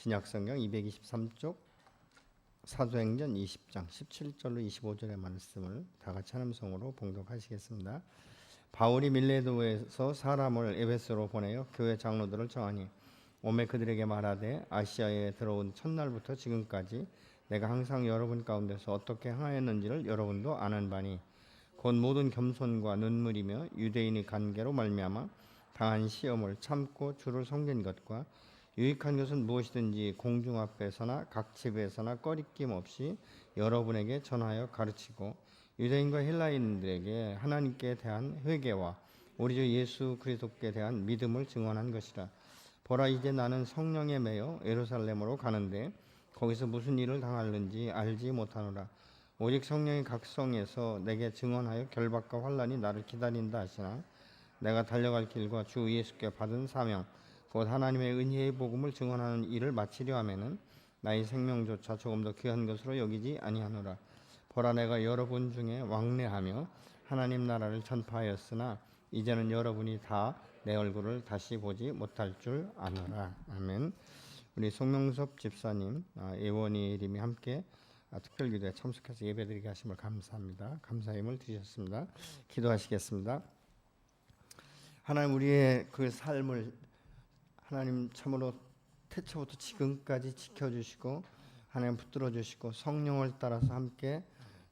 신약성경 223쪽 사도행전 20장 17절로 25절의 말씀을 다 같이 한 음성으로 봉독하시겠습니다. 바울이 밀레도에서 사람을 에베소로 보내어 교회 장로들을 정하니 오매 그들에게 말하되 아시아에 들어온 첫날부터 지금까지 내가 항상 여러분 가운데서 어떻게 행하였는지를 여러분도 아는 바니 곧 모든 겸손과 눈물이며 유대인의 관계로 말미암아 당한 시험을 참고 주를 섬긴 것과 유익한 것은 무엇이든지 공중 앞에서나 각 집에서나 꺼리낌 없이 여러분에게 전하여 가르치고 유대인과 헬라인들에게 하나님께 대한 회개와 우리 주 예수 그리스도께 대한 믿음을 증언한 것이라. 보라, 이제 나는 성령에 매여 예루살렘으로 가는데 거기서 무슨 일을 당하는지 알지 못하노라. 오직 성령이 각성에서 내게 증언하여 결박과 환난이 나를 기다린다 하시나 내가 달려갈 길과 주 예수께 받은 사명 곧 하나님의 은혜의 복음을 증언하는 일을 마치려 하면은 나의 생명조차 조금 더 귀한 것으로 여기지 아니하노라. 보라, 내가 여러분 중에 왕래하며 하나님 나라를 전파하였으나 이제는 여러분이 다 내 얼굴을 다시 보지 못할 줄 아노라. 아멘. 우리 송명섭 집사님, 예원이 이름이 함께 특별기도에 참석해서 예배드리게 하심을 감사합니다. 감사함을 드리셨습니다. 기도하시겠습니다. 하나님, 우리의 그 삶을 하나님 참으로 태초부터 지금까지 지켜주시고 하나님 붙들어 주시고 성령을 따라서 함께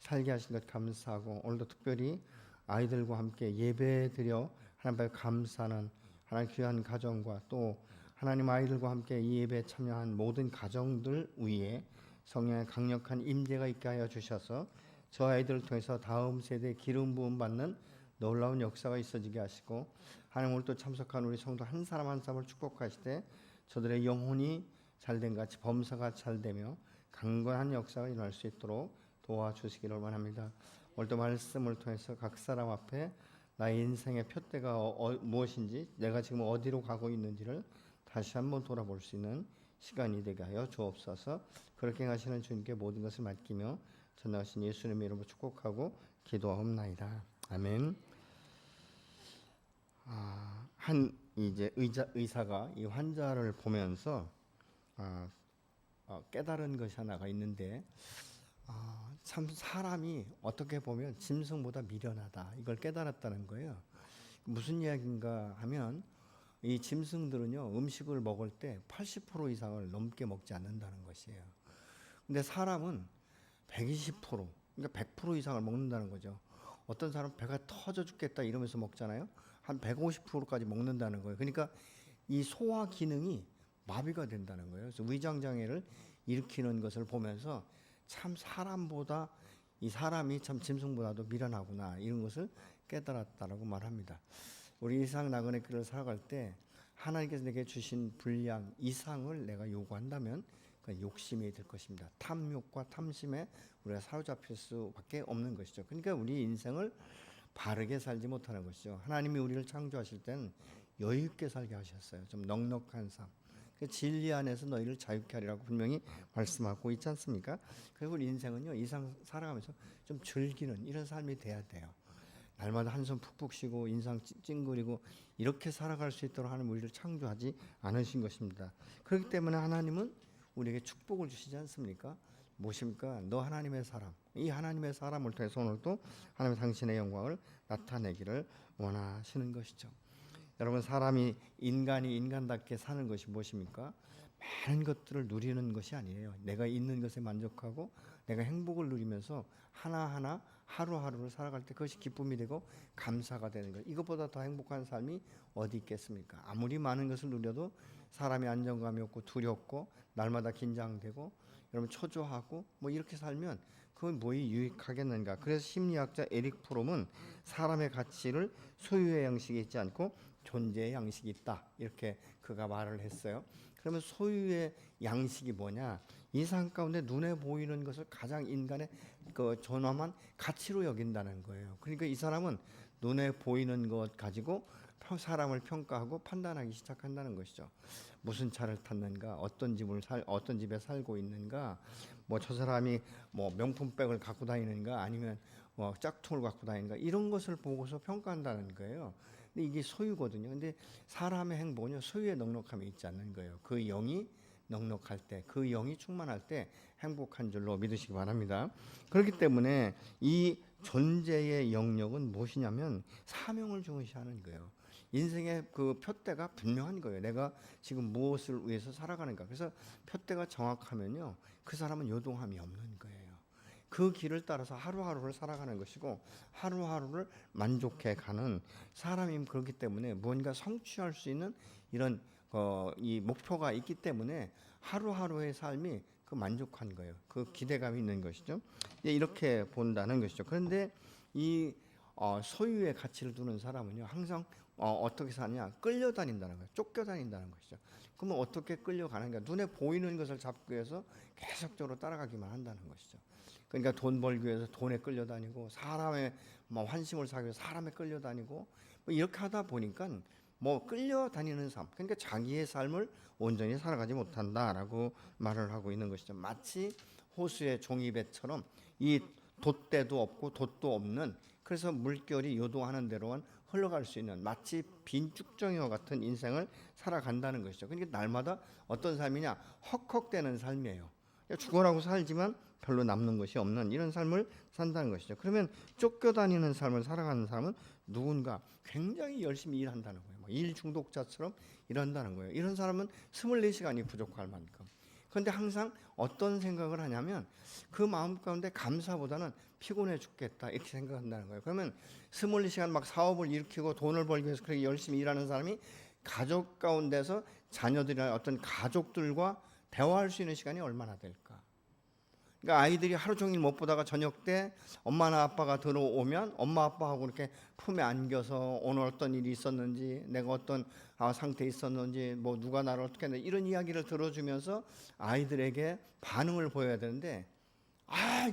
살게 하신 것 감사하고, 오늘도 특별히 아이들과 함께 예배드려 하나님 앞에 감사하는 하나님 귀한 가정과 또 하나님 아이들과 함께 이 예배에 참여한 모든 가정들 위에 성령의 강력한 임재가 있게 하여 주셔서 저 아이들을 통해서 다음 세대에 기름 부음 받는 놀라운 역사가 있어지게 하시고, 하나님 오늘 또 참석한 우리 성도 한 사람 한 사람을 축복하시되 저들의 영혼이 잘된 같이 범사가 잘되며 강건한 역사가 일어날 수 있도록 도와주시기를 원합니다. 오늘도 말씀을 통해서 각 사람 앞에 나의 인생의 표대가 무엇인지, 내가 지금 어디로 가고 있는지를 다시 한번 돌아볼 수 있는 시간이 되게 하여 주옵소서. 그렇게 하시는 주님께 모든 것을 맡기며 전능하신 예수님의 이름으로 축복하고 기도하옵나이다. 아멘. 한 이제 의사가 이 환자를 보면서 깨달은 것이 하나가 있는데, 참 사람이 어떻게 보면 짐승보다 미련하다, 이걸 깨달았다는 거예요. 무슨 이야기인가 하면 이 짐승들은요, 음식을 먹을 때 80% 이상을 넘게 먹지 않는다는 것이에요. 근데 사람은 120%, 그러니까 100% 이상을 먹는다는 거죠. 어떤 사람은 배가 터져 죽겠다 이러면서 먹잖아요. 한 150%까지 먹는다는 거예요. 그러니까 이 소화 기능이 마비가 된다는 거예요. 그래서 위장장애를 일으키는 것을 보면서 참 사람보다, 이 사람이 참 짐승보다도 미련하구나, 이런 것을 깨달았다라고 말합니다. 우리 일상 나그네 길을 살아갈 때 하나님께서 내게 주신 분량 이상을 내가 요구한다면 그 욕심이 될 것입니다. 탐욕과 탐심에 우리가 사로잡힐 수밖에 없는 것이죠. 그러니까 우리 인생을 바르게 살지 못하는 것이죠. 하나님이 우리를 창조하실 때는 여유 있게 살게 하셨어요. 좀 넉넉한 삶. 그 진리 안에서 너희를 자유케 하리라고 분명히 말씀하고 있지 않습니까? 그리고 우리 인생은요, 이상 살아가면서 좀 즐기는 이런 삶이 돼야 돼요. 날마다 한숨 푹푹 쉬고 인상 찡그리고 이렇게 살아갈 수 있도록 하나님 우리를 창조하지 않으신 것입니다. 그렇기 때문에 하나님은 우리에게 축복을 주시지 않습니까? 무엇입니까? 너 하나님의 사람. 이 하나님의 사람을 통해서 오늘도 하나님 당신의 영광을 나타내기를 원하시는 것이죠. 여러분, 사람이 인간이 인간답게 사는 것이 무엇입니까? 많은 것들을 누리는 것이 아니에요. 내가 있는 것에 만족하고 내가 행복을 누리면서 하나하나 하루하루를 살아갈 때 그것이 기쁨이 되고 감사가 되는 것. 이것보다 더 행복한 삶이 어디 있겠습니까? 아무리 많은 것을 누려도 사람이 안정감이 없고 두렵고 날마다 긴장되고 여러분 초조하고 뭐 이렇게 살면 그건 뭐에 유익하겠는가. 그래서 심리학자 에릭 프롬은 사람의 가치를 소유의 양식이 있지 않고 존재의 양식이 있다, 이렇게 그가 말을 했어요. 그러면 소유의 양식이 뭐냐? 이 세상 가운데 눈에 보이는 것을 가장 인간의 그 존엄한 가치로 여긴다는 거예요. 그러니까 이 사람은 눈에 보이는 것 가지고 사람을 평가하고 판단하기 시작한다는 것이죠. 무슨 차를 탔는가, 어떤 집에 살고 있는가, 뭐 저 사람이 뭐 명품백을 갖고 다니는가, 아니면 뭐 짝퉁을 갖고 다니는가, 이런 것을 보고서 평가한다는 거예요. 근데 이게 소유거든요. 근데 사람의 행복은요, 소유에 넉넉함이 있지 않는 거예요. 그 영이 넉넉할 때, 그 영이 충만할 때 행복한 줄로 믿으시기 바랍니다. 그렇기 때문에 이 존재의 영역은 무엇이냐면 사명을 중시하는 거예요. 인생의 그 표대가 분명한 거예요. 내가 지금 무엇을 위해서 살아가는가. 그래서 표대가 정확하면요, 그 사람은 요동함이 없는 거예요. 그 길을 따라서 하루하루를 살아가는 것이고 하루하루를 만족해 가는 사람이 그렇기 때문에 무언가 성취할 수 있는 이런 이 목표가 있기 때문에 하루하루의 삶이 그 만족한 거예요. 그 기대감이 있는 것이죠. 이렇게 본다는 것이죠. 그런데 이 소유의 가치를 두는 사람은요, 항상 어떻게 사냐? 끌려다닌다는 거예요. 쫓겨다닌다는 것이죠. 그러면 어떻게 끌려가는가? 눈에 보이는 것을 잡기 위해서 계속적으로 따라가기만 한다는 것이죠. 그러니까 돈 벌기 위해서 돈에 끌려다니고, 사람의 환심을 사기 위해서 사람에 끌려다니고, 이렇게 하다 보니까 끌려다니는 삶, 그러니까 자기의 삶을 온전히 살아가지 못한다라고 말을 하고 있는 것이죠. 마치 호수의 종이배처럼 이 돛대도 없고 돛도 없는, 그래서 물결이 요동하는 대로만 흘러갈 수 있는 마치 빈 쭉정이와 같은 인생을 살아간다는 것이죠. 그러니까 날마다 어떤 삶이냐? 헉헉대는 삶이에요. 죽어라고 살지만 별로 남는 것이 없는 이런 삶을 산다는 것이죠. 그러면 쫓겨다니는 삶을 살아가는 사람은 누군가 굉장히 열심히 일한다는 거예요. 일 중독자처럼 일한다는 거예요. 이런 사람은 24시간이 부족할 만큼. 그런데 항상 어떤 생각을 하냐면 그 마음 가운데 감사보다는 피곤해 죽겠다 이렇게 생각한다는 거예요. 그러면 24시간 막 사업을 일으키고 돈을 벌기 위해서 그렇게 열심히 일하는 사람이 가족 가운데서 자녀들이나 어떤 가족들과 대화할 수 있는 시간이 얼마나 될까? 그러니까 아이들이 하루 종일 못 보다가 저녁 때 엄마나 아빠가 들어오면 엄마 아빠하고 이렇게 품에 안겨서 오늘 어떤 일이 있었는지, 내가 어떤 상태에 있었는지, 누가 나를 어떻게 했는지 이런 이야기를 들어주면서 아이들에게 반응을 보여야 되는데,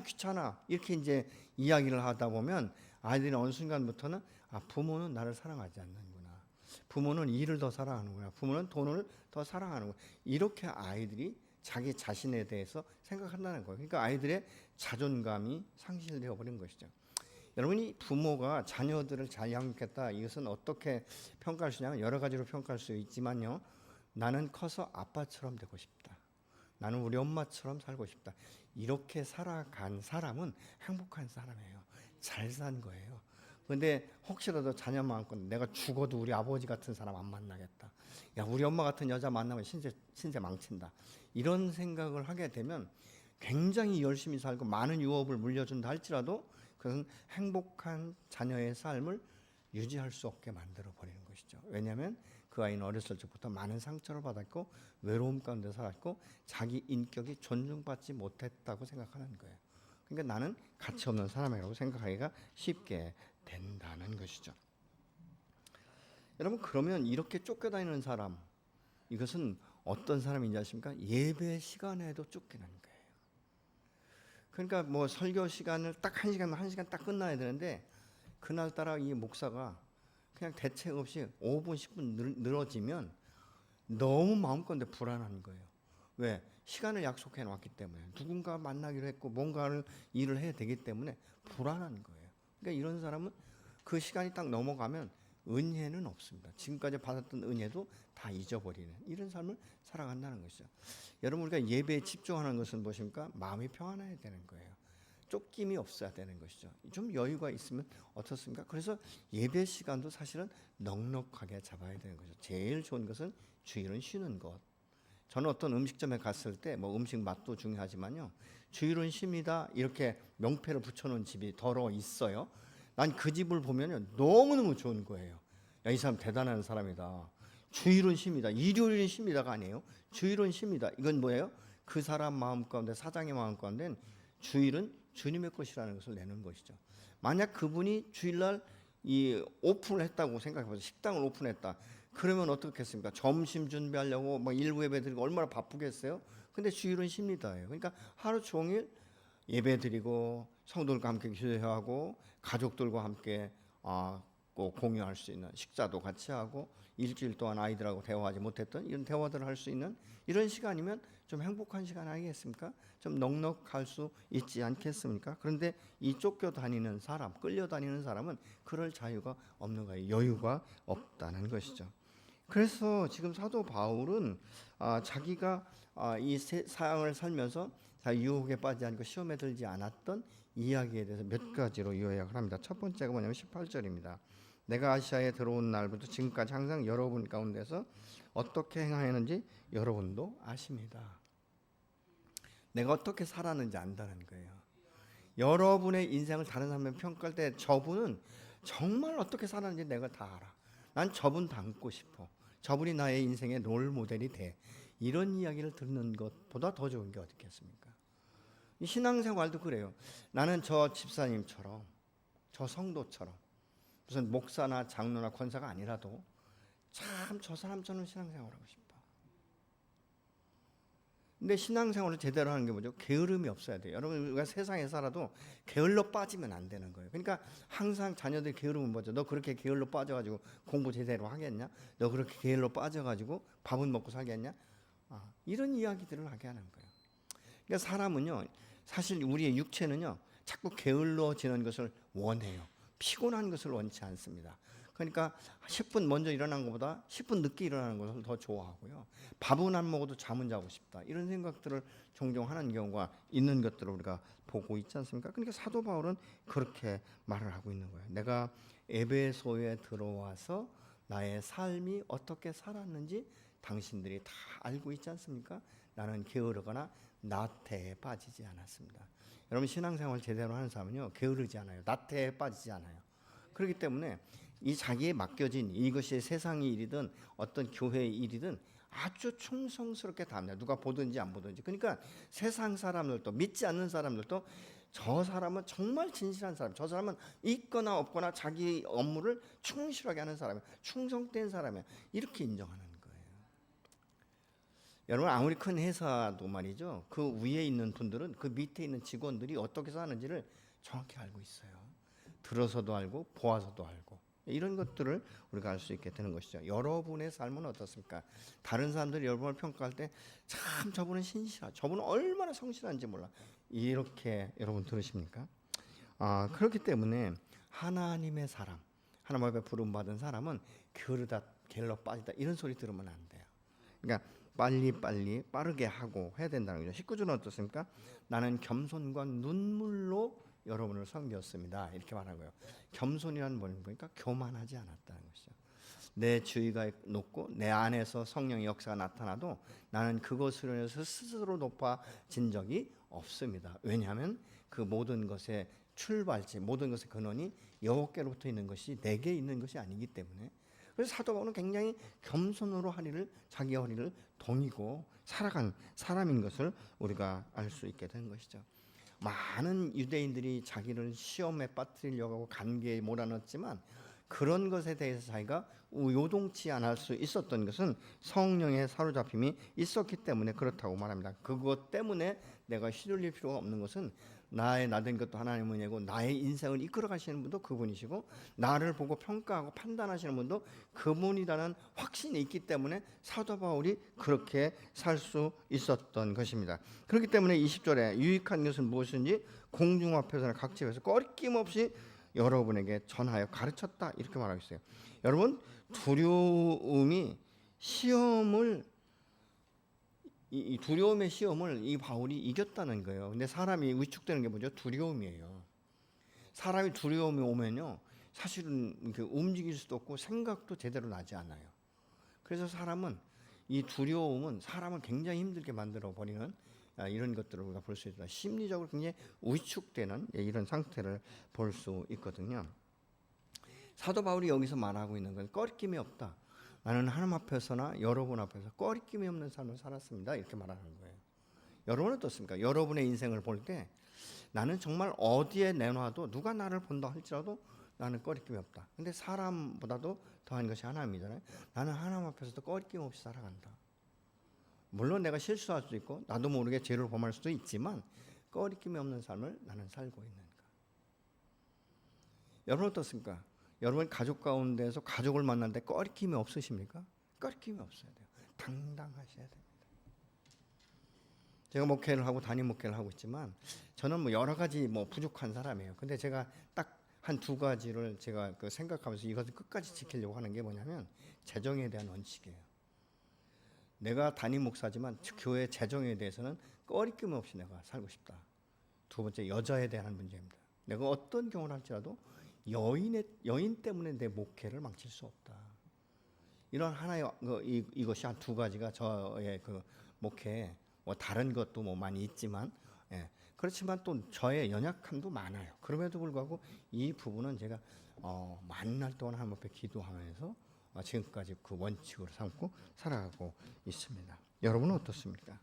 귀찮아 이렇게 이제 이야기를 하다 보면 아이들이 어느 순간부터는 부모는 나를 사랑하지 않는구나, 부모는 일을 더 사랑하는구나, 부모는 돈을 더 사랑하는구나, 이렇게 아이들이 자기 자신에 대해서 생각한다는 거예요. 그러니까 아이들의 자존감이 상실되어 버린 것이죠. 여러분이 부모가 자녀들을 잘 양육했다, 이것은 어떻게 평가할 수 있냐면 여러 가지로 평가할 수 있지만요, 나는 커서 아빠처럼 되고 싶다, 나는 우리 엄마처럼 살고 싶다, 이렇게 살아간 사람은 행복한 사람이에요. 잘 산 거예요. 그런데 혹시라도 자녀 마음껏 내가 죽어도 우리 아버지 같은 사람 안 만나겠다, 야 우리 엄마 같은 여자 만나면 신세 망친다, 이런 생각을 하게 되면 굉장히 열심히 살고 많은 유업을 물려준다 할지라도 그것은 행복한 자녀의 삶을 유지할 수 없게 만들어 버리는 것이죠. 왜냐하면 그 아이는 어렸을 적부터 많은 상처를 받았고 외로움 가운데 살았고 자기 인격이 존중받지 못했다고 생각하는 거예요. 그러니까 나는 가치 없는 사람이라고 생각하기가 쉽게 된다는 것이죠. 여러분, 그러면 이렇게 쫓겨다니는 사람, 이것은 어떤 사람인지 아십니까? 예배 시간에도 쫓기는 거예요. 그러니까 설교 시간을 딱 1시간 딱 끝나야 되는데 그날따라 이 목사가 그냥 대책 없이 5분 10분 늘어지면 너무 마음건데 불안한 거예요. 왜? 시간을 약속해 놨기 때문에, 누군가 만나기로 했고 뭔가를 일을 해야 되기 때문에 불안한 거예요. 그러니까 이런 사람은 그 시간이 딱 넘어가면 은혜는 없습니다. 지금까지 받았던 은혜도 다 잊어버리는 이런 삶을 살아간다는 것이죠. 여러분, 우리가 예배에 집중하는 것은 무엇입니까? 마음이 평안해야 되는 거예요. 쫓김이 없어야 되는 것이죠. 좀 여유가 있으면 어떻습니까? 그래서 예배 시간도 사실은 넉넉하게 잡아야 되는 거죠. 제일 좋은 것은 주일은 쉬는 것. 저는 어떤 음식점에 갔을 때 음식 맛도 중요하지만요, 주일은 쉽니다 이렇게 명패를 붙여놓은 집이 더러 있어요. 난 그 집을 보면 너무너무 좋은 거예요. 야, 이 사람 대단한 사람이다. 주일은 쉽니다. 일요일은 쉽니다가 아니에요. 주일은 쉽니다. 이건 뭐예요? 그 사람 마음 가운데, 사장의 마음 가운데는 주일은 주님의 것이라는 것을 내는 것이죠. 만약 그분이 주일날 이 오픈을 했다고 생각해보세요. 식당을 오픈했다. 그러면 어떻겠습니까? 점심 준비하려고 일부 예배 드리고 얼마나 바쁘겠어요? 근데 주일은 쉽니다예요. 그러니까 하루 종일 예배 드리고 성도들과 함께 기도하고 가족들과 함께 꼭 공유할 수 있는 식사도 같이 하고 일주일 동안 아이들하고 대화하지 못했던 이런 대화들을 할 수 있는 이런 시간이면 좀 행복한 시간 아니겠습니까? 좀 넉넉할 수 있지 않겠습니까? 그런데 이 쫓겨다니는 사람, 끌려다니는 사람은 그럴 자유가 없는 거예요. 여유가 없다는 것이죠. 그래서 지금 사도 바울은 자기가 이 사역을 살면서 유혹에 빠지지 않고 시험에 들지 않았던 이야기에 대해서 몇 가지로 요약을 합니다. 첫 번째가 뭐냐면 18절입니다. 내가 아시아에 들어온 날부터 지금까지 항상 여러분 가운데서 어떻게 행하였는지 여러분도 아십니다. 내가 어떻게 살았는지 안다는 거예요. 여러분의 인생을 다른 사람이 평가할 때 저분은 정말 어떻게 살았는지 내가 다 알아. 난 저분 닮고 싶어. 저분이 나의 인생의 롤 모델이 돼. 이런 이야기를 듣는 것보다 더 좋은 게 어딨겠습니까? 이 신앙생활도 그래요. 나는 저 집사님처럼, 저 성도처럼, 무슨 목사나 장로나 권사가 아니라도 참 저 사람처럼 신앙생활하고 싶어. 근데 신앙생활을 제대로 하는 게 뭐죠? 게으름이 없어야 돼요. 여러분, 우리가 세상에 살아도 게을러 빠지면 안 되는 거예요. 그러니까 항상 자녀들 게으름은 뭐죠? 너 그렇게 게을러 빠져가지고 공부 제대로 하겠냐? 너 그렇게 게을러 빠져가지고 밥은 먹고 살겠냐? 이런 이야기들을 하게 하는 거예요. 그러니까 사람은요, 사실 우리의 육체는요, 자꾸 게을러지는 것을 원해요. 피곤한 것을 원치 않습니다. 그러니까 10분 먼저 일어난 것보다 10분 늦게 일어나는 것을 더 좋아하고요. 밥은 안 먹어도 잠은 자고 싶다. 이런 생각들을 종종 하는 경우가 있는 것들을 우리가 보고 있지 않습니까? 그러니까 사도 바울은 그렇게 말을 하고 있는 거예요. 내가 에베소에 들어와서 나의 삶이 어떻게 살았는지 당신들이 다 알고 있지 않습니까? 나는 게으르거나 나태에 빠지지 않았습니다. 여러분, 신앙생활 제대로 하는 사람은요, 게으르지 않아요. 나태에 빠지지 않아요. 그렇기 때문에 이 자기에 맡겨진 이것이 세상의 일이든 어떤 교회의 일이든 아주 충성스럽게 다 합니다. 누가 보든지 안 보든지. 그러니까 세상 사람들도, 믿지 않는 사람들도 저 사람은 정말 진실한 사람, 저 사람은 있거나 없거나 자기 업무를 충실하게 하는 사람이야, 충성된 사람이야, 이렇게 인정하는 거예요. 여러분, 아무리 큰 회사도 말이죠, 그 위에 있는 분들은 그 밑에 있는 직원들이 어떻게 사는지를 정확히 알고 있어요. 들어서도 알고 보아서도 알고. 이런 것들을 우리가 알 수 있게 되는 것이죠. 여러분의 삶은 어떻습니까? 다른 사람들이 여러분을 평가할 때 참 저분은 신실하다, 저분은 얼마나 성실한지 몰라, 이렇게 여러분 들으십니까? 그렇기 때문에 하나님의 사람, 하나님 앞에 부름받은 사람은 게으르다, 게을러 빠지다 이런 소리 들으면 안 돼요. 그러니까 빨리 빠르게 하고 해야 된다는 거죠. 19절은 어떻습니까? 나는 겸손과 눈물로 여러분을 섬겼습니다. 이렇게 말한 거예요. 겸손이라는 뭐는 보니까 교만하지 않았다는 것이죠. 내 주의가 높고 내 안에서 성령의 역사가 나타나도 나는 그것으로 인해서 스스로 높아진 적이 없습니다. 왜냐하면 그 모든 것의 출발지, 모든 것의 근원이 여호와께로부터 있는 것이 내게 있는 것이 아니기 때문에. 그래서 사도 바울은 굉장히 겸손으로 자기 허리를 동이고 살아간 사람인 것을 우리가 알 수 있게 된 것이죠. 많은 유대인들이 자기를 시험에 빠뜨리려고 하고 관계에 몰아넣었지만 그런 것에 대해서 자기가 요동치 않을 수 있었던 것은 성령의 사로잡힘이 있었기 때문에 그렇다고 말합니다. 그것 때문에 내가 휘둘릴 필요가 없는 것은 나의 나된 것도 하나님이고 나의 인생을 이끌어 가시는 분도 그분이시고 나를 보고 평가하고 판단하시는 분도 그분이라는 확신이 있기 때문에 사도 바울이 그렇게 살 수 있었던 것입니다. 그렇기 때문에 20절에 유익한 것은 무엇인지 공중 앞에서나 각 집에서 꺼리낌 없이 여러분에게 전하여 가르쳤다, 이렇게 말하고 있어요. 여러분, 두려움이 이 두려움의 시험을 이 바울이 이겼다는 거예요. 근데 사람이 위축되는 게 뭐죠? 두려움이에요. 사람이 두려움이 오면요, 사실은 움직일 수도 없고 생각도 제대로 나지 않아요. 그래서 사람은 이 두려움은 사람을 굉장히 힘들게 만들어 버리는 이런 것들을 우리가 볼 수 있다. 심리적으로 굉장히 위축되는 이런 상태를 볼 수 있거든요. 사도 바울이 여기서 말하고 있는 건 꺼리낌이 없다. 나는 하나님 앞에서나 여러분 앞에서 꺼리낌이 없는 삶을 살았습니다, 이렇게 말하는 거예요. 여러분은 어떻습니까? 여러분의 인생을 볼 때 나는 정말 어디에 내놔도 누가 나를 본다 할지라도 나는 꺼리낌이 없다. 근데 사람보다도 더한 것이 하나님이잖아요. 나는 하나님 앞에서도 꺼리낌 없이 살아간다. 물론 내가 실수할 수도 있고 나도 모르게 죄를 범할 수도 있지만 꺼리낌이 없는 삶을 나는 살고 있는가. 여러분 어떻습니까? 여러분 가족 가운데서 가족을 만날 때 꺼리낌이 없으십니까? 꺼리낌이 없어야 돼요. 당당하셔야 됩니다. 제가 목회를 하고 담임 목회를 하고 있지만 저는 여러 가지 부족한 사람이에요. 근데 제가 딱 한 두 가지를 제가 생각하면서 이것을 끝까지 지키려고 하는 게 뭐냐면 재정에 대한 원칙이에요. 내가 담임 목사지만 교회 재정에 대해서는 꺼리낌 없이 내가 살고 싶다. 두 번째, 여자에 대한 문제입니다. 내가 어떤 경우를 할지라도 여인 때문에 내 목회를 망칠 수 없다. 이런 하나의 이것이 한 두 가지가 저의 목회, 뭐 다른 것도 뭐 많이 있지만, 그렇지만 또 저의 연약함도 많아요. 그럼에도 불구하고 이 부분은 제가 만날 동안 하나님 앞에 기도하면서 지금까지 그 원칙으로 삼고 살아가고 있습니다. 여러분은 어떻습니까?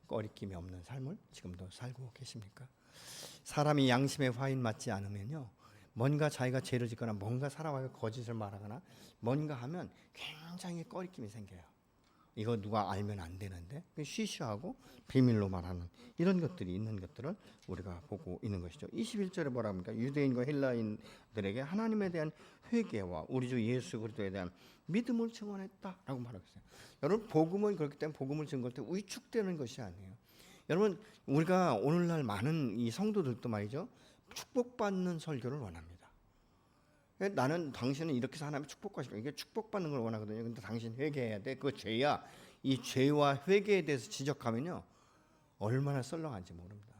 꺼리낌이 없는 삶을 지금도 살고 계십니까? 사람이 양심의 화인 맞지 않으면요, 뭔가 자기가 죄를 짓거나 뭔가 사람에게 거짓을 말하거나 뭔가 하면 굉장히 꺼리낌이 생겨요. 이거 누가 알면 안 되는데 쉬쉬하고 비밀로 말하는 이런 것들이 있는 것들을 우리가 보고 있는 것이죠. 21절에 뭐라 합니까? 유대인과 헬라인들에게 하나님에 대한 회개와 우리 주 예수 그리스도에 대한 믿음을 증언했다라고 말하고 있어요. 여러분, 복음은 그렇기 때문에 복음을 증거할 때 위축되는 것이 아니에요. 여러분, 우리가 오늘날 많은 이 성도들도 말이죠, 축복받는 설교를 원합니다. 나는 당신은 이렇게 해서 하나님의 축복하시고, 이게 축복받는 걸 원하거든요. 근데 당신 회개해야 돼. 그거 죄야. 이 죄와 회개에 대해서 지적하면요, 얼마나 썰렁한지 모릅니다.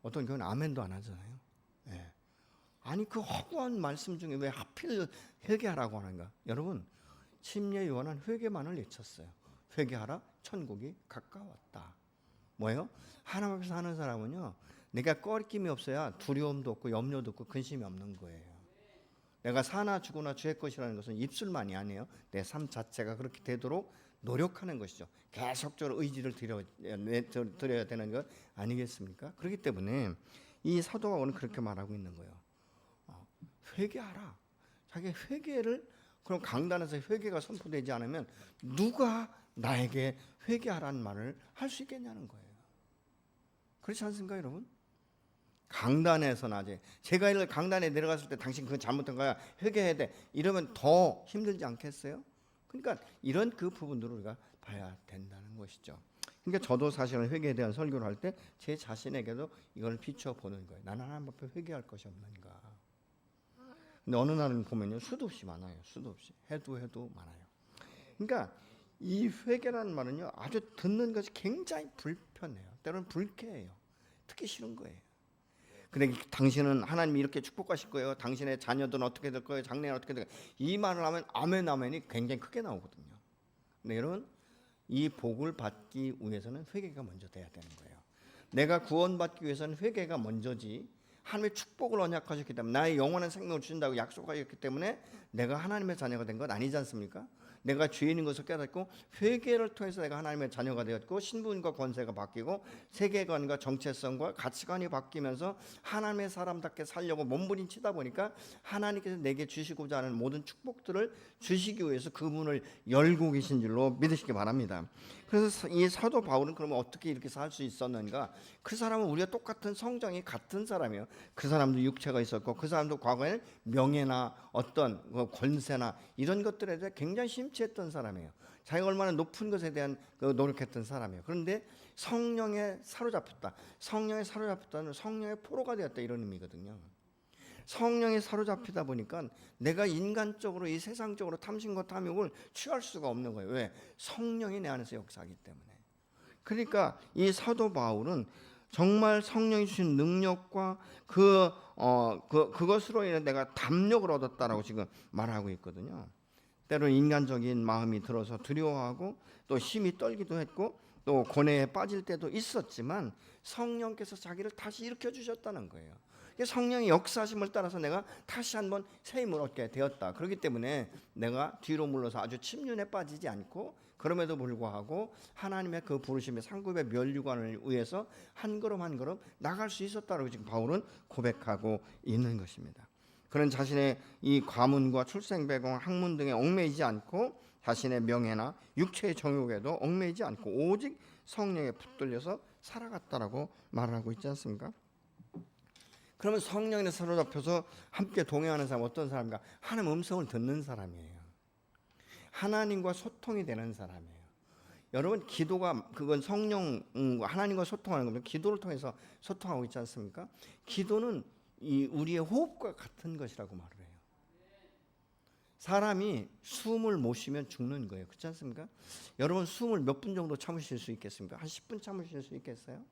어떤 경우는 아멘도 안 하잖아요. 예. 아니, 그 허구한 말씀 중에 왜 하필 회개하라고 하는가? 여러분, 침례 요한은 회개만을 외쳤어요. 회개하라, 천국이 가까웠다. 뭐예요? 하나님 앞에서 하는 사람은요, 내가 꺼리낌이 없어야 두려움도 없고 염려도 없고 근심이 없는 거예요. 내가 사나 죽으나 주의 것이라는 것은 입술만이 아니에요. 내 삶 자체가 그렇게 되도록 노력하는 것이죠. 계속적으로 의지를 드려야 되는 것 아니겠습니까? 그렇기 때문에 이 사도 바울은 그렇게 말하고 있는 거예요. 회개하라. 자기 회개를, 그럼 강단에서 회개가 선포되지 않으면 누가 나에게 회개하라는 말을 할 수 있겠냐는 거예요. 그렇지 않습니까, 여러분? 강단에서나 제가 이를 강단에 내려갔을 때 당신 그건 잘못한 거야, 회개해야 돼, 이러면 더 힘들지 않겠어요? 그러니까 이런 그 부분들을 우리가 봐야 된다는 것이죠. 그러니까 저도 사실은 회개에 대한 설교를 할 때 제 자신에게도 이걸 비춰보는 거예요. 나는 하나님 앞에 회개할 것이 없는가. 근데 어느 날은 보면요, 수도 없이 많아요. 수도 없이 해도 많아요. 그러니까 이 회개라는 말은요, 아주 듣는 것이 굉장히 불편해요. 때로는 불쾌해요. 듣기 싫은 거예요. 근데 당신은 하나님이 이렇게 축복하실 거예요. 당신의 자녀들은 어떻게 될 거예요. 장래는 어떻게 될 거예요. 이 말을 하면 아멘이 굉장히 크게 나오거든요. 근데 여러분, 이 복을 받기 위해서는 회개가 먼저 돼야 되는 거예요. 내가 구원받기 위해서는 회개가 먼저지, 하나님의 축복을 언약하셨기 때문에, 나의 영원한 생명을 주신다고 약속하셨기 때문에 내가 하나님의 자녀가 된 건 아니지 않습니까? 내가 죄인인 것을 깨닫고 회개를 통해서 내가 하나님의 자녀가 되었고, 신분과 권세가 바뀌고 세계관과 정체성과 가치관이 바뀌면서 하나님의 사람답게 살려고 몸부림치다 보니까 하나님께서 내게 주시고자 하는 모든 축복들을 주시기 위해서 그 문을 열고 계신 줄로 믿으시기 바랍니다. 그래서 이 사도 바울은 그러면 어떻게 이렇게 살 수 있었는가? 그 사람은 우리가 똑같은 성장이 같은 사람이에요. 그 사람도 육체가 있었고, 그 사람도 과거에는 명예나 어떤 권세나 이런 것들에 대해 굉장히 심취했던 사람이에요. 자기가 얼마나 높은 것에 대한 노력했던 사람이에요. 그런데 성령에 사로잡혔다. 성령에 사로잡혔다는 성령의 포로가 되었다, 이런 의미거든요. 성령에 사로잡히다 보니까 내가 인간적으로 이 세상적으로 탐심과 탐욕을 취할 수가 없는 거예요. 왜? 성령이 내 안에서 역사하기 때문에. 그러니까 이 사도 바울은 정말 성령이 주신 능력과 그것으로 인해 내가 담력을 얻었다라고 지금 말하고 있거든요. 때로는 인간적인 마음이 들어서 두려워하고 또 힘이 떨기도 했고 또 고뇌에 빠질 때도 있었지만 성령께서 자기를 다시 일으켜 주셨다는 거예요. 성령의 역사심을 따라서 내가 다시 한번 새 힘을 얻게 되었다. 그렇기 때문에 내가 뒤로 물러서 아주 침륜에 빠지지 않고, 그럼에도 불구하고 하나님의 그 부르심의 상급의 면류관을 위해서 한 걸음 한 걸음 나갈 수 있었다고 지금 바울은 고백하고 있는 것입니다. 그런 자신의 이 가문과 출생배경, 학문 등에 얽매이지 않고, 자신의 명예나 육체의 정욕에도 얽매이지 않고 오직 성령에 붙들려서 살아갔다라고 말하고 있지 않습니까? 그러면 성령에 사로잡혀서 함께 동행하는 사람 어떤 사람인가? 하나님 음성을 듣는 사람이에요. 하나님과 소통이 되는 사람이에요. 여러분, 기도가 그건 성령 하나님과 소통하는 겁니다. 기도를 통해서 소통하고 있지 않습니까? 기도는 이 우리의 호흡과 같은 것이라고 말을 해요. 사람이 숨을 못 쉬면 죽는 거예요. 그렇지 않습니까? 여러분 숨을 몇 분 정도 참으실 수 있겠습니까? 한 10분 참으실 수 있겠어요?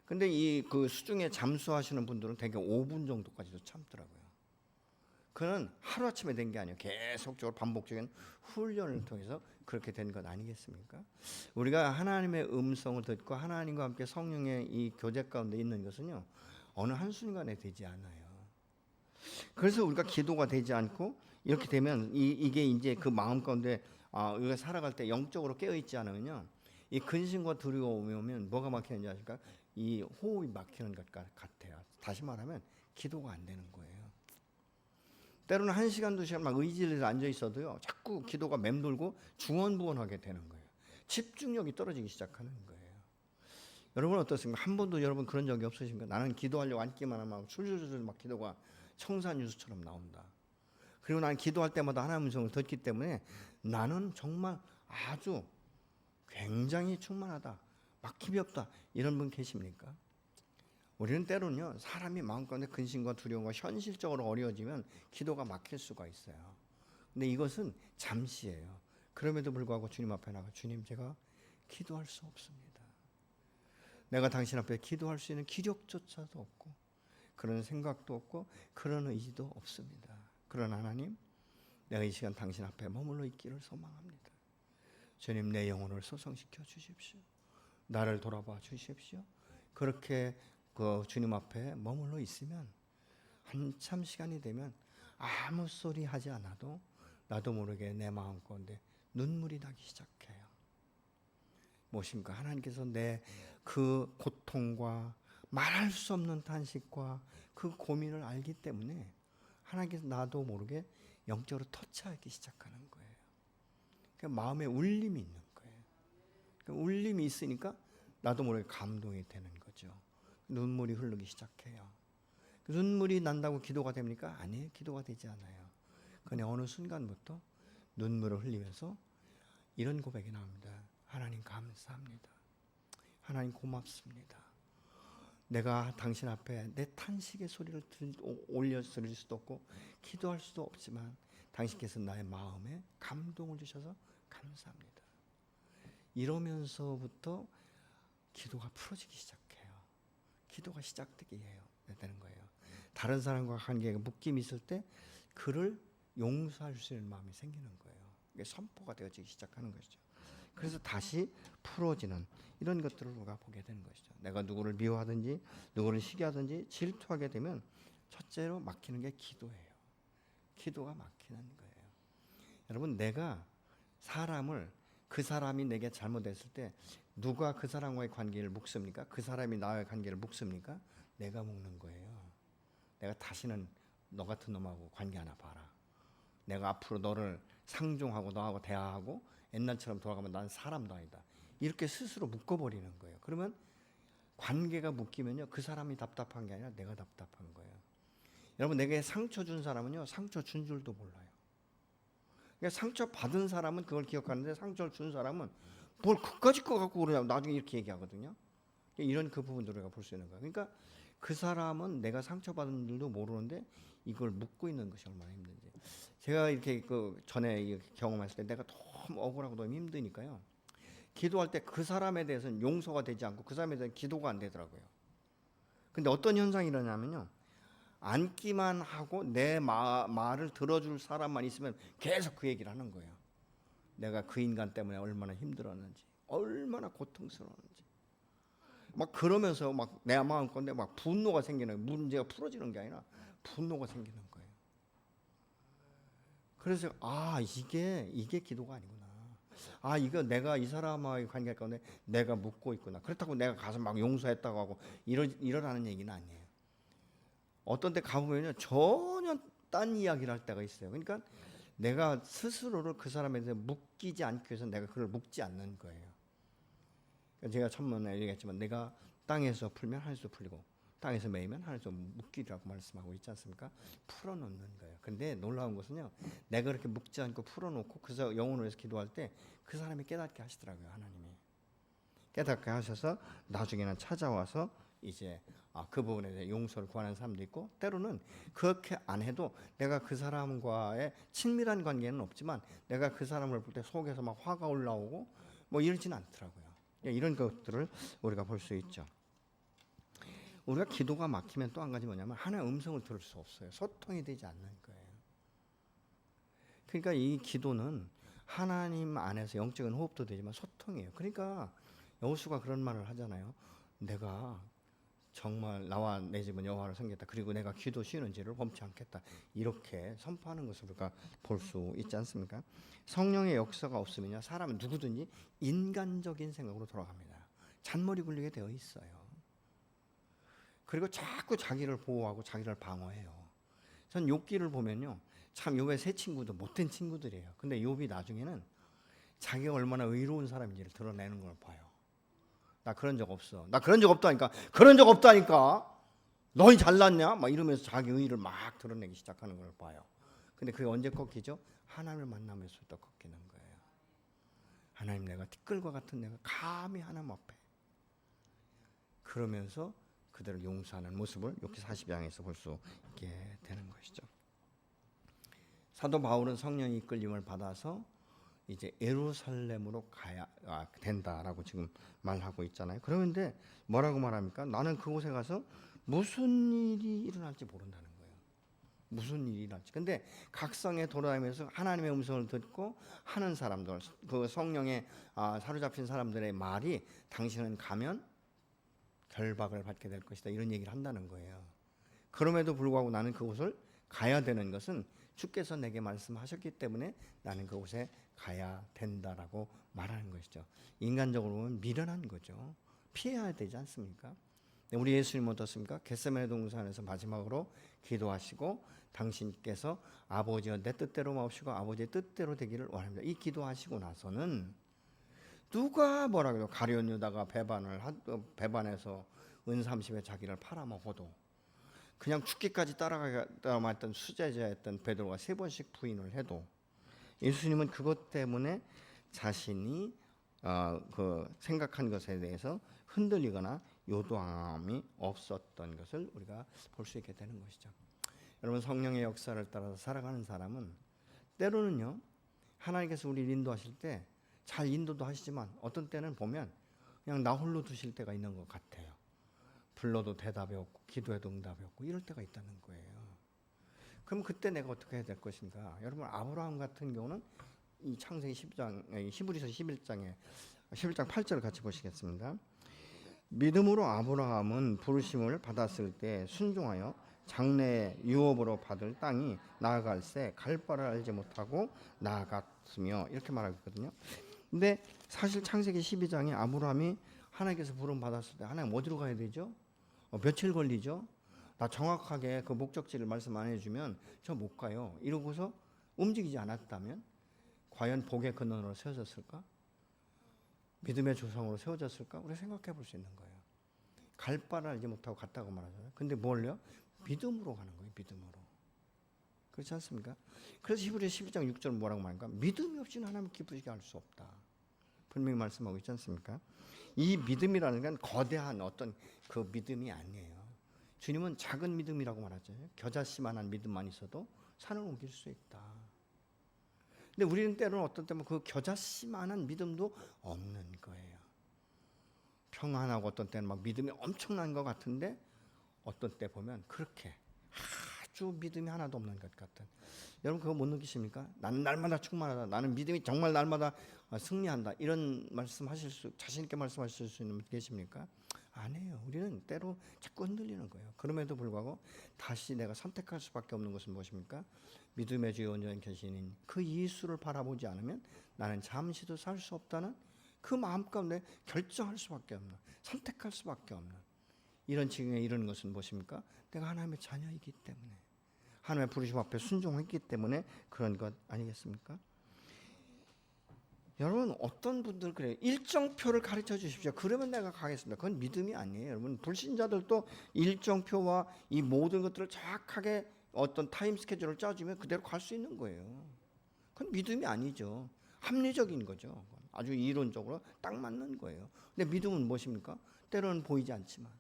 근데 이 그 수중에 잠수하시는 분들은 대개 5분 정도까지도 참더라고요. 그는 하루아침에 된 게 아니에요. 계속적으로 반복적인 훈련을 통해서 그렇게 된 것 아니겠습니까? 우리가 하나님의 음성을 듣고 하나님과 함께 성령의 이 교제 가운데 있는 것은요, 어느 한순간에 되지 않아요. 그래서 우리가 기도가 되지 않고 이렇게 되면 이게 이제 그 마음 가운데 우리가 살아갈 때 영적으로 깨어 있지 않으면요, 이 근심과 두려움이 오면 뭐가 막히는지 아십니까? 이 호흡이 막히는 것 같아요. 다시 말하면 기도가 안 되는 거예요. 때로는 1시간, 2시간 막 의지를 앉아 있어도요, 자꾸 기도가 맴돌고 중언부언하게 되는 거예요. 집중력이 떨어지기 시작하는 거예요. 여러분 어떻습니까? 한 번도 여러분 그런 적이 없으신가요? 나는 기도하려고 앉기만 하면 술술술 막 기도가 청산유수처럼 나온다. 그리고 나는 기도할 때마다 하나님의 음성을 듣기 때문에 나는 정말 아주 굉장히 충만하다, 막힘이 없다, 이런 분 계십니까? 우리는 때로는요, 사람이 마음 가운데 근심과 두려움과 현실적으로 어려워지면 기도가 막힐 수가 있어요. 근데 이것은 잠시예요. 그럼에도 불구하고 주님 앞에 나가, 주님, 제가 기도할 수 없습니다. 내가 당신 앞에 기도할 수 있는 기력조차도 없고 그런 생각도 없고 그런 의지도 없습니다. 그러나 하나님, 내가 이 시간 당신 앞에 머물러 있기를 소망합니다. 주님, 내 영혼을 소성시켜 주십시오. 나를 돌아봐 주십시오. 그렇게 그 주님 앞에 머물러 있으면 한참 시간이 되면 아무 소리 하지 않아도 나도 모르게 내 마음 가운데 눈물이 나기 시작해요. 무엇입니까? 하나님께서 내 그 고통과 말할 수 없는 탄식과 그 고민을 알기 때문에 하나님께서 나도 모르게 영적으로 터치하기 시작하는 거예요. 그러니까 마음에 울림이 있는 거예요. 그러니까 울림이 있으니까 나도 모르게 감동이 되는 거죠. 눈물이 흐르기 시작해요. 눈물이 난다고 기도가 됩니까? 아니에요. 기도가 되지 않아요. 그런데 어느 순간부터 눈물을 흘리면서 이런 고백이 나옵니다. 하나님 감사합니다. 하나님 고맙습니다. 내가 당신 앞에 내 탄식의 소리를 올려 드릴 수도 없고 기도할 수도 없지만 당신께서 나의 마음에 감동을 주셔서 감사합니다. 이러면서부터 기도가 풀어지기 시작해요. 기도가 시작되게 해요. 되는 거예요. 다른 사람과 관계가 묶임이 있을 때 그를 용서할 수 있는 마음이 생기는 거예요. 이게 선포가 되어지기 시작하는 것이죠. 그래서 다시 풀어지는 이런 것들을 우리가 보게 되는 것이죠. 내가 누구를 미워하든지 누구를 시기하든지 질투하게 되면 첫째로 막히는 게 기도예요. 기도가 막히는 거예요. 여러분, 내가 사람을, 그 사람이 내게 잘못했을 때 누가 그 사람과의 관계를 묵습니까? 그 사람이 나와의 관계를 묵습니까? 내가 묵는 거예요. 내가 다시는 너 같은 놈하고 관계 하나 봐라. 내가 앞으로 너를 상종하고 너하고 대화하고 옛날처럼 돌아가면 난 사람도 아니다. 이렇게 스스로 묶어버리는 거예요. 그러면 관계가 묶이면요, 그 사람이 답답한 게 아니라 내가 답답한 거예요. 여러분, 내게 상처 준 사람은요, 상처 준 줄도 몰라요. 그러니까 상처 받은 사람은 그걸 기억하는데 상처를 준 사람은 뭘 그까짓 거 갖고 그러냐, 나중에 이렇게 얘기하거든요. 이런 그 부분들을 우리가 볼 수 있는 거예요. 그러니까 그 사람은 내가 상처받은 줄도 모르는데 이걸 묻고 있는 것이 얼마나 힘든지. 제가 이렇게 그 전에 경험했을 때 내가 너무 억울하고 너무 힘드니까요, 기도할 때 그 사람에 대해서는 용서가 되지 않고 그 사람에 대해서 기도가 안 되더라고요. 근데 어떤 현상이 일어나면요, 앉기만 하고 내 말을 들어줄 사람만 있으면 계속 그 얘기를 하는 거예요. 내가 그 인간 때문에 얼마나 힘들었는지, 얼마나 고통스러웠는지. 막 그러면서 막 내 마음 건데 막 분노가 생기는 거예요. 문제가 풀어지는 게 아니라 분노가 생기는 거예요. 그래서 이게 기도가 아니구나. 이거 내가 이 사람과의 관계 가운데 내가 묻고 있구나. 그렇다고 내가 가서 막 용서했다고 하고 이러라는 얘기는 아니에요. 어떤 데 가보면요, 전혀 딴 이야기를 할 때가 있어요. 그러니까 내가 스스로를 그 사람에 대해서 묶이지 않기 위해서 내가 그걸 묶지 않는 거예요. 제가 천문에 얘기했지만 내가 땅에서 풀면 하늘에서 풀리고 땅에서 매이면 하늘에서 묶이라고 말씀하고 있지 않습니까? 풀어놓는 거예요. 근데 놀라운 것은요, 내가 그렇게 묶지 않고 풀어놓고 그래서 영혼을 위해서 기도할 때 그 사람이 깨닫게 하시더라고요. 하나님이 깨닫게 하셔서 나중에는 찾아와서 이제 그 부분에 대해 용서를 구하는 사람도 있고, 때로는 그렇게 안 해도 내가 그 사람과의 친밀한 관계는 없지만 내가 그 사람을 볼 때 속에서 막 화가 올라오고 뭐 이러진 않더라고요. 이런 것들을 우리가 볼 수 있죠. 우리가 기도가 막히면 또 한 가지 뭐냐면 하나의 음성을 들을 수 없어요. 소통이 되지 않는 거예요. 그러니까 이 기도는 하나님 안에서 영적인 호흡도 되지만 소통이에요. 그러니까 여호수아가 그런 말을 하잖아요. 내가 정말 나와 내 집은 여호와를 섬기겠다. 그리고 내가 기도 쉬는 죄를 범치 않겠다. 이렇게 선포하는 것을 우리가 볼 수 있지 않습니까? 성령의 역사가 없으면요, 사람은 누구든지 인간적인 생각으로 돌아갑니다. 잔머리 굴리게 되어 있어요. 그리고 자꾸 자기를 보호하고 자기를 방어해요. 전 욥기를 보면요, 참 욥의 세 친구도 못된 친구들이에요. 근데 욥이 나중에는 자기가 얼마나 의로운 사람인지를 드러내는 걸 봐요. 나 그런 적 없어. 나 그런 적 없다니까. 그런 적 없다니까. 너희 잘났냐? 막 이러면서 자기 의의를 막 드러내기 시작하는 걸 봐요. 근데 그게 언제 꺾이죠? 하나님을 만나면서부터 꺾이는 거예요. 하나님, 내가 티끌과 같은 내가 감히 하나님 앞에, 그러면서 그대로 용서하는 모습을 욥기 40장에서 볼 수 있게 되는 것이죠. 사도 바울은 성령의 이끌림을 받아서 이제 예루살렘으로 가야 된다라고 지금 말하고 있잖아요. 그런데 뭐라고 말합니까? 나는 그곳에 가서 무슨 일이 일어날지 모른다는 거예요. 무슨 일이 일어날지. 근데 각성에 돌아다니면서 하나님의 음성을 듣고 하는 사람들, 그 성령에 사로잡힌 사람들의 말이 당신은 가면 결박을 받게 될 것이다, 이런 얘기를 한다는 거예요. 그럼에도 불구하고 나는 그곳을 가야 되는 것은 주께서 내게 말씀하셨기 때문에 나는 그곳에 가야 된다라고 말하는 것이죠. 인간적으로 보면 미련한 거죠. 피해야 되지 않습니까? 우리 예수님 어떻습니까? 겟세마네 동산에서 마지막으로 기도하시고 당신께서 아버지여 내 뜻대로 마옵시고 아버지의 뜻대로 되기를 원합니다. 이 기도하시고 나서는 누가 뭐라 그래요? 가룟 유다가 배반해서 은 30에 자기를 팔아먹어도 그냥 죽기까지 따라갔던 수제자였던 베드로가 3번씩 부인을 해도 예수님은 그것 때문에 자신이 그 생각한 것에 대해서 흔들리거나 요동함이 없었던 것을 우리가 볼 수 있게 되는 것이죠. 여러분, 성령의 역사를 따라서 살아가는 사람은 때로는요, 하나님께서 우리를 인도하실 때 잘 인도도 하시지만 어떤 때는 보면 그냥 나 홀로 두실 때가 있는 것 같아요. 불러도 대답이 없고 기도해도 응답이 없고 이럴 때가 있다는 거예요. 그럼 그때 내가 어떻게 해야 될 것인가? 여러분, 아브라함 같은 경우는 이 창세기 10장, 히브리서 11장 8절을 같이 보시겠습니다. 믿음으로 아브라함은 부르심을 받았을 때 순종하여 장래 유업으로 받을 땅이 나아갈새 갈 바를 알지 못하고 나아갔으며, 이렇게 말하고 있거든요. 근데 사실 창세기 12장에 아브라함이 하나님께서 부름 받았을 때 하나님 어디로 가야 되죠? 며칠 걸리죠? 나 정확하게 그 목적지를 말씀 안 해주면 저 못 가요. 이러고서 움직이지 않았다면 과연 복의 근원으로 세워졌을까? 믿음의 조상으로 세워졌을까? 우리 생각해 볼 수 있는 거예요. 갈 바를 알지 못하고 갔다고 말하잖아요. 근데 뭘요? 믿음으로 가는 거예요. 믿음으로. 그렇지 않습니까? 그래서 히브리서 12장 6절 뭐라고 말합니까? 믿음이 없이는 하나님을 기쁘시게 할 수 없다, 분명히 말씀하고 있지 않습니까? 이 믿음이라는 건 거대한 어떤 그 믿음이 아니에요. 주님은 작은 믿음이라고 말하죠. 겨자씨만한 믿음만 있어도 산을 옮길 수 있다. 근데 우리는 때로는 어떤 때는 그 겨자씨만한 믿음도 없는 거예요. 평안하고 어떤 때는 막 믿음이 엄청난 것 같은데 어떤 때 보면 그렇게 아주 믿음이 하나도 없는 것 같은. 여러분, 그거 못 느끼십니까? 나는 날마다 충만하다, 나는 믿음이 정말 날마다 승리한다, 이런 말씀하실 수, 자신 있게 말씀하실 수 있는 분 계십니까? 아니에요. 우리는 때로 자꾸 흔들리는 거예요. 그럼에도 불구하고 다시 내가 선택할 수밖에 없는 것은 무엇입니까? 믿음의 주요 온전한 계시는 그 예수를 바라보지 않으면 나는 잠시도 살 수 없다는 그 마음 가운데 결정할 수밖에 없는, 선택할 수밖에 없는 이런 지경에 이르는 것은 무엇입니까? 내가 하나님의 자녀이기 때문에, 하나님의 부르심 앞에 순종했기 때문에 그런 것 아니겠습니까? 여러분, 어떤 분들 그래요. 일정표를 가르쳐 주십시오. 그러면 내가 가겠습니다. 그건 믿음이 아니에요. 여러분, 불신자들도 일정표와 이 모든 것들을 정확하게 어떤 타임 스케줄을 짜주면 그대로 갈 수 있는 거예요. 그건 믿음이 아니죠. 합리적인 거죠. 아주 이론적으로 딱 맞는 거예요. 근데 믿음은 무엇입니까? 때로는 보이지 않지만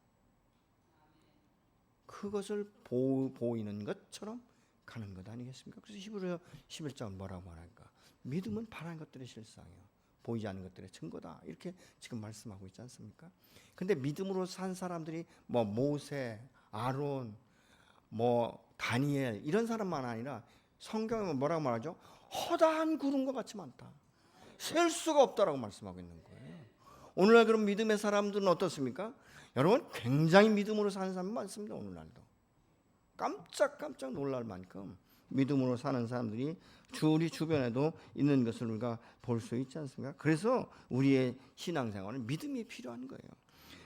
그것을 보이는 것처럼 가는 것 아니겠습니까? 그래서 히브리서 11장은 뭐라고 말할까? 믿음은 바라는 것들의 실상이요, 보이지 않는 것들의 증거다, 이렇게 지금 말씀하고 있지 않습니까? 근데 믿음으로 산 사람들이 뭐 모세, 아론, 뭐 다니엘 이런 사람만 아니라 성경은 뭐라고 말하죠? 허다한 구름과 같이 많다, 셀 수가 없다라고 말씀하고 있는 거예요. 오늘날 그런 믿음의 사람들은 어떻습니까? 여러분, 굉장히 믿음으로 사는 사람이 많습니다. 오늘날도 깜짝 놀랄 만큼 믿음으로 사는 사람들이 우리 주변에도 있는 것을 우리가 볼 수 있지 않습니까? 그래서 우리의 신앙생활은 믿음이 필요한 거예요.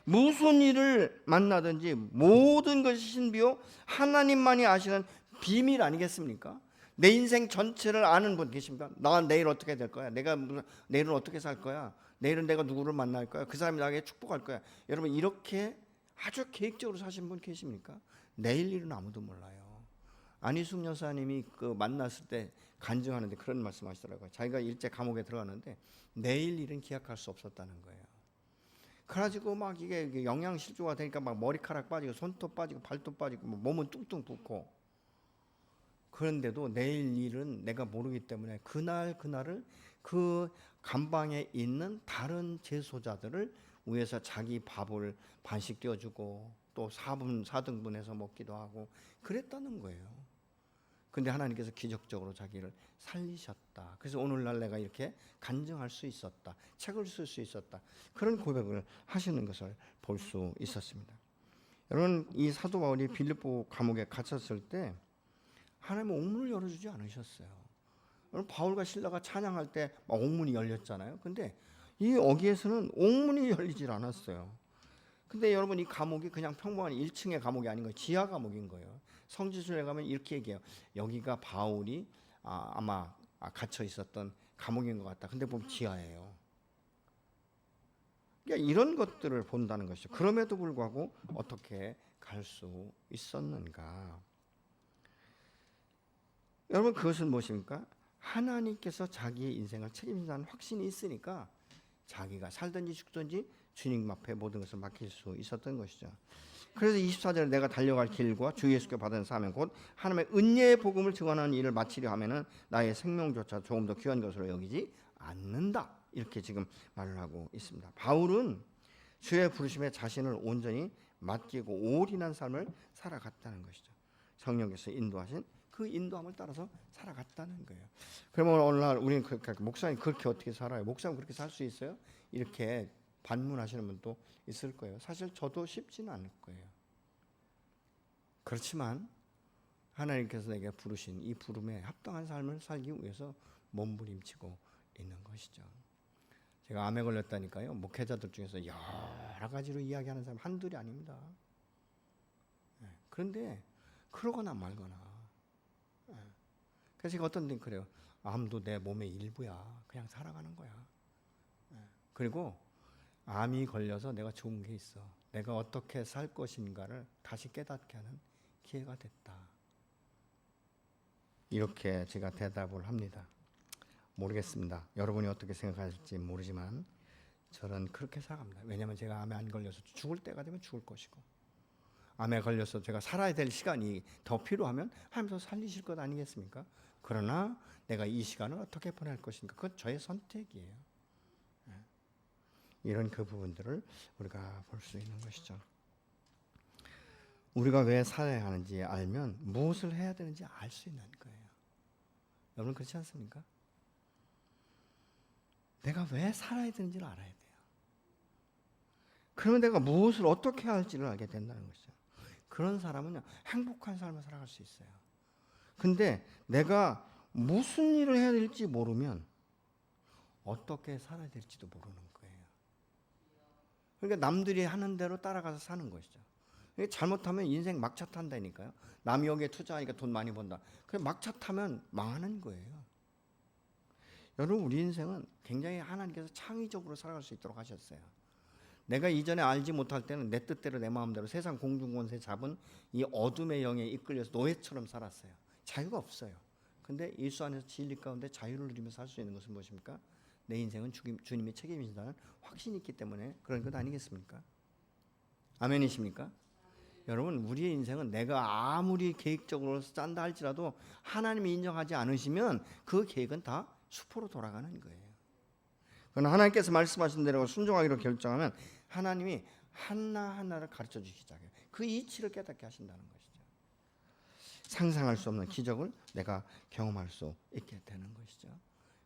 무슨 일을 만나든지 모든 것이 신비요 하나님만이 아시는 비밀 아니겠습니까? 내 인생 전체를 아는 분 계십니까? 나 내일 어떻게 될 거야? 내가 내일은 어떻게 살 거야? 내일은 내가 누구를 만날 거야? 그 사람이 나에게 축복할 거야? 여러분, 이렇게 아주 계획적으로 사시는 분 계십니까? 내일 일은 아무도 몰라요. 안희숙 여사님이 그 만났을 때 간증하는데 그런 말씀하시더라고요. 자기가 일제 감옥에 들어갔는데 내일 일은 기약할 수 없었다는 거예요. 그래가지고 막 이게 영양실조가 되니까 막 머리카락 빠지고 손톱 빠지고 발톱 빠지고 몸은 뚱뚱 붓고, 그런데도 내일 일은 내가 모르기 때문에 그날을 그 감방에 있는 다른 제소자들을 위해서 자기 밥을 반씩 띄워주고 또 4등분해서 먹기도 하고 그랬다는 거예요. 근데 하나님께서 기적적으로 자기를 살리셨다. 그래서 오늘날 내가 이렇게 간증할 수 있었다, 책을 쓸 수 있었다, 그런 고백을 하시는 것을 볼 수 있었습니다. 여러분, 이 사도 바울이 빌립보 감옥에 갇혔을 때 하나님은 옥문을 열어주지 않으셨어요. 여러분, 바울과 실라가 찬양할 때 막 옥문이 열렸잖아요. 근데 이 어기에서는 옥문이 열리질 않았어요. 근데 여러분, 이 감옥이 그냥 평범한 1층의 감옥이 아닌 거예요. 지하 감옥인 거예요. 성지순례 가면 이렇게 얘기해요. 여기가 바울이 아마 갇혀 있었던 감옥인 것 같다. 근데 보면 지하예요. 그러니까 이런 것들을 본다는 것이죠. 그럼에도 불구하고 어떻게 갈 수 있었는가? 여러분, 그것은 무엇입니까? 하나님께서 자기의 인생을 책임진다는 확신이 있으니까 자기가 살든지 죽든지 주님 앞에 모든 것을 맡길 수 있었던 것이죠. 그래서 24절에 내가 달려갈 길과 주 예수께 받은 사명 곧 하나님의 은혜의 복음을 증언하는 일을 마치려 하면은 나의 생명조차 조금 더 귀한 것으로 여기지 않는다, 이렇게 지금 말을 하고 있습니다. 바울은 주의 부르심에 자신을 온전히 맡기고 올인한 삶을 살아갔다는 것이죠. 성령께서 인도하신 그 인도함을 따라서 살아갔다는 거예요. 그러면 오늘날 우리는 목사님 그렇게 어떻게 살아요? 목사님 그렇게 살 수 있어요? 이렇게 반문하시는 분도 있을 거예요. 사실 저도 쉽지는 않을 거예요. 그렇지만 하나님께서 내게 부르신 이 부름에 합당한 삶을 살기 위해서 몸부림치고 있는 것이죠. 제가 암에 걸렸다니까요. 목회자들 중에서 여러 가지로 이야기하는 사람 한둘이 아닙니다. 그런데 그러거나 말거나. 그래서 어떤 데는 그래요. 암도 내 몸의 일부야. 그냥 살아가는 거야. 그리고 암이 걸려서 내가 좋은 게 있어. 내가 어떻게 살 것인가를 다시 깨닫게 하는 기회가 됐다. 이렇게 제가 대답을 합니다. 모르겠습니다. 여러분이 어떻게 생각하실지 모르지만 저는 그렇게 생각합니다. 왜냐하면 제가 암에 안 걸려서 죽을 때가 되면 죽을 것이고, 암에 걸려서 제가 살아야 될 시간이 더 필요하면 하나님께서 살리실 것 아니겠습니까? 그러나 내가 이 시간을 어떻게 보낼 것인가, 그건 저의 선택이에요. 이런 그 부분들을 우리가 볼 수 있는 것이죠. 우리가 왜 살아야 하는지 알면 무엇을 해야 되는지 알 수 있는 거예요. 여러분, 그렇지 않습니까? 내가 왜 살아야 되는지를 알아야 돼요. 그러면 내가 무엇을 어떻게 해야 할지를 알게 된다는 것이죠. 그런 사람은 행복한 삶을 살아갈 수 있어요. 근데 내가 무슨 일을 해야 될지 모르면 어떻게 살아야 될지도 모르는 거예요. 그러니까 남들이 하는 대로 따라가서 사는 것이죠. 잘못하면 인생 막차 탄다니까요. 남이 여기에 투자하니까 돈 많이 번다. 그래 막차 타면 망하는 거예요. 여러분, 우리 인생은 굉장히 하나님께서 창의적으로 살아갈 수 있도록 하셨어요. 내가 이전에 알지 못할 때는 내 뜻대로 내 마음대로 세상 공중권세 잡은 이 어둠의 영에 이끌려서 노예처럼 살았어요. 자유가 없어요. 근데 예수 안에서 진리 가운데 자유를 누리며 살 수 있는 것은 무엇입니까? 내 인생은 주님이 책임진다는 확신이 있기 때문에 그런 것 아니겠습니까? 아멘이십니까? 여러분, 우리의 인생은 내가 아무리 계획적으로 짠다 할지라도 하나님이 인정하지 않으시면 그 계획은 다 수포로 돌아가는 거예요. 그러나 하나님께서 말씀하신 대로 순종하기로 결정하면 하나님이 하나하나를 가르쳐 주시기 시작해요. 그 이치를 깨닫게 하신다는 것이죠. 상상할 수 없는 기적을 내가 경험할 수 있게 되는 것이죠.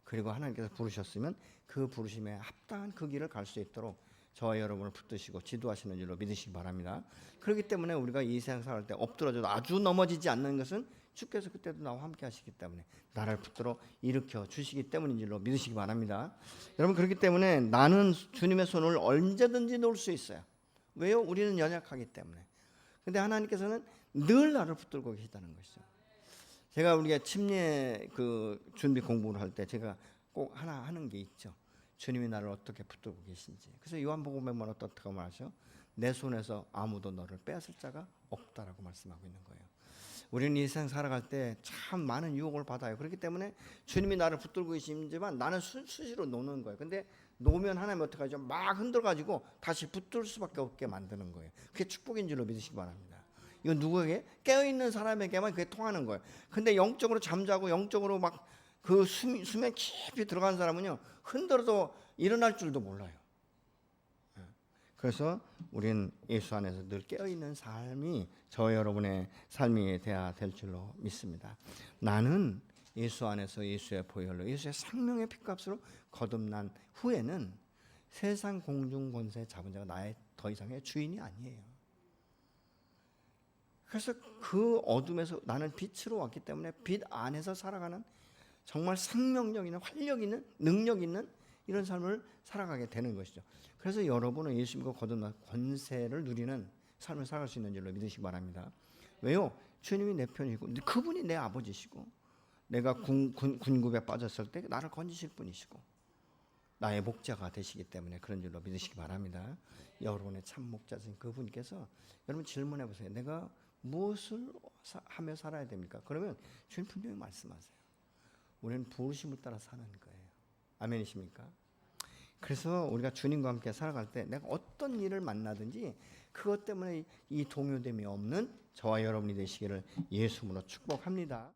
그리고 하나님께서 부르셨으면 그 부르심에 합당한 그 길을 갈 수 있도록 저와 여러분을 붙드시고 지도하시는 줄로 믿으시기 바랍니다. 그렇기 때문에 우리가 이 세상 살아갈 때 엎드러져도 아주 넘어지지 않는 것은 주께서 그때도 나와 함께 하시기 때문에 나를 붙들어 일으켜 주시기 때문인 줄로 믿으시기 바랍니다. 여러분, 그렇기 때문에 나는 주님의 손을 언제든지 놓을 수 있어요. 왜요? 우리는 연약하기 때문에. 근데 하나님께서는 늘 나를 붙들고 계시다는 것이죠. 제가 우리가 침례 그 준비 공부를 할 때 제가 꼭 하나 하는 게 있죠. 주님이 나를 어떻게 붙들고 계신지. 그래서 요한복음에 보면 어떻게 말하죠? 내 손에서 아무도 너를 빼앗을 자가 없다라고 말씀하고 있는 거예요. 우리는 이 세상 살아갈 때 참 많은 유혹을 받아요. 그렇기 때문에 주님이 나를 붙들고 계시지만 나는 수시로 노는 거예요. 근데 놓으면 하나님 어떻게 하죠? 막 흔들어가지고 다시 붙들 수밖에 없게 만드는 거예요. 그게 축복인 줄로 믿으시기 바랍니다. 이건 누구에게? 깨어있는 사람에게만 그게 통하는 거예요. 근데 영적으로 잠자고 영적으로 막 그 수면 깊이 들어간 사람은요, 흔들어도 일어날 줄도 몰라요. 그래서 우리는 예수 안에서 늘 깨어있는 삶이 저 여러분의 삶이 돼야 될 줄로 믿습니다. 나는 예수 안에서 예수의 보혈로 예수의 생명의 피값으로 거듭난 후에는 세상 공중 권세 잡은 자가 나의 더 이상의 주인이 아니에요. 그래서 그 어둠에서 나는 빛으로 왔기 때문에 빛 안에서 살아가는 정말 생명력 있는, 활력 있는, 능력 있는 이런 삶을 살아가게 되는 것이죠. 그래서 여러분은 예수 믿고 거듭난 권세를 누리는 삶을 살아갈 수 있는 줄로 믿으시기 바랍니다. 왜요? 주님이 내 편이고 그분이 내 아버지시고 내가 군굽에 빠졌을 때 나를 건지실 분이시고 나의 목자가 되시기 때문에 그런 줄로 믿으시기 바랍니다. 여러분의 참 목자신 그분께서 여러분 질문해 보세요. 내가 무엇을 하며 살아야 됩니까? 그러면 주님 분명히 말씀하세요. 우리는 부르심을 따라 사는 거예요. 아멘이십니까? 그래서 우리가 주님과 함께 살아갈 때 내가 어떤 일을 만나든지 그것 때문에 이 동요됨이 없는 저와 여러분이 되시기를 예수 이름으로 축복합니다.